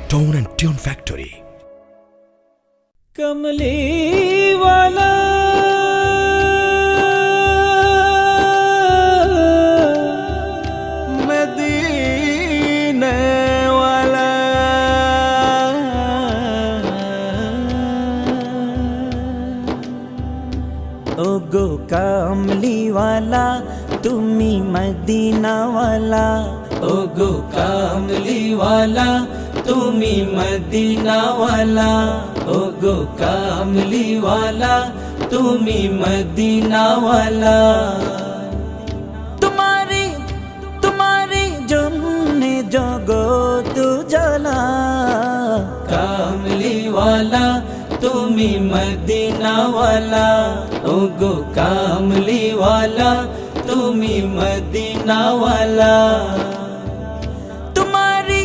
Tone and Tune Factory. कमली वाला मदीने वाला ओगो कमली वाला तुम्ही मदीना वाला ओगो कमली वाला तुम्ही मदीना वाला ओगो कामली वाला तुम्ही मदीना वाला तुम्हारी तुम्हारी जन्ने जगत जला कामली वाला तुम्ही मदीना वाला ओगो कामली वाला तुम्ही मदीना वाला तुम्हारी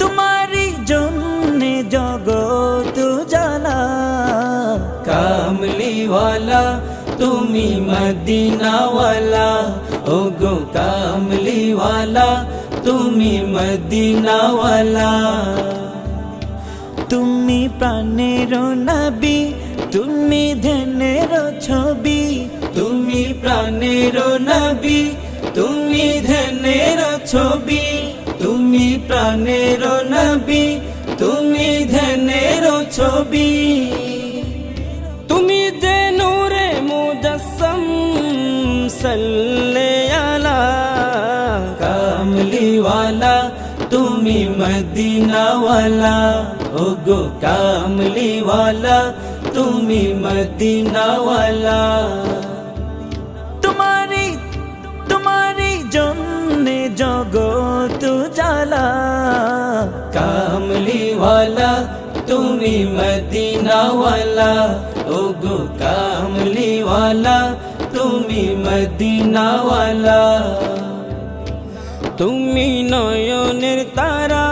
तुम्हारी जन्ने जगत जला कामली वाला तुम्ही मदीना वाला ओगो कामली वाला तुम्ही मदीना वाला तुम्ही प्राणेर नबी तुम्ही ध्यानेर छवि तुम्ही प्राणेर नबी तुम्ही ध्यानेर छवि तुम्ही प्राणेर नबी तुम्ही ध्यानेर छवि तुम्ही जे नूरे मुजस्सम सल्ले अला कामली वाला तुम्ही मदीना वाला ओगो कामली वाला तुम्ही मदीना वाला तुम्हारी तुम्हारी जन्ने जगत जला कामली वाला तुम्ही मदीना वाला ओगो कामली वाला तुम्ही मदीना वाला তুমি নয়নের তারা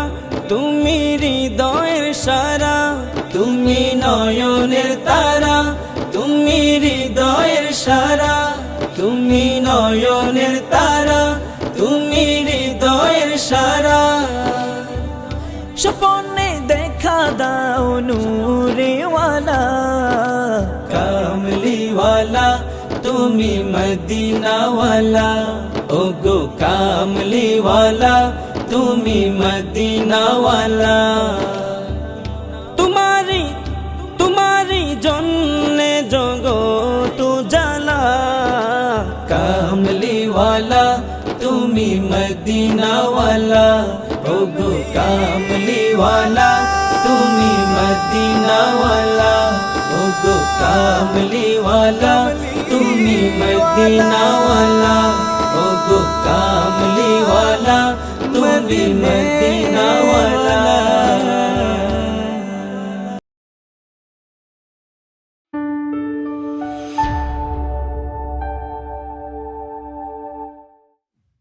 তুমি হৃদয়ের সারা তুমি নয়নের তারা তুমি হৃদয়ের সারা তুমি নয়নের তারা তুমি হৃদয়ের সারা স্বপ্নে দেখা দাও নূরে ওয়ালা কামলি ওয়ালা তুমি মদিনা ওয়ালা ओगो कामली वाला तुम्ही मदीना वाला तुम्हारी तुम्हारी जन्ने जगत जला कामली वाला तुम्ही मदीना वाला ओगो कामली वाला तुम्ही मदीना वाला ओगो कामली वाला तुम्ही मदीना वाला ओगो कामली वाला तुम्ही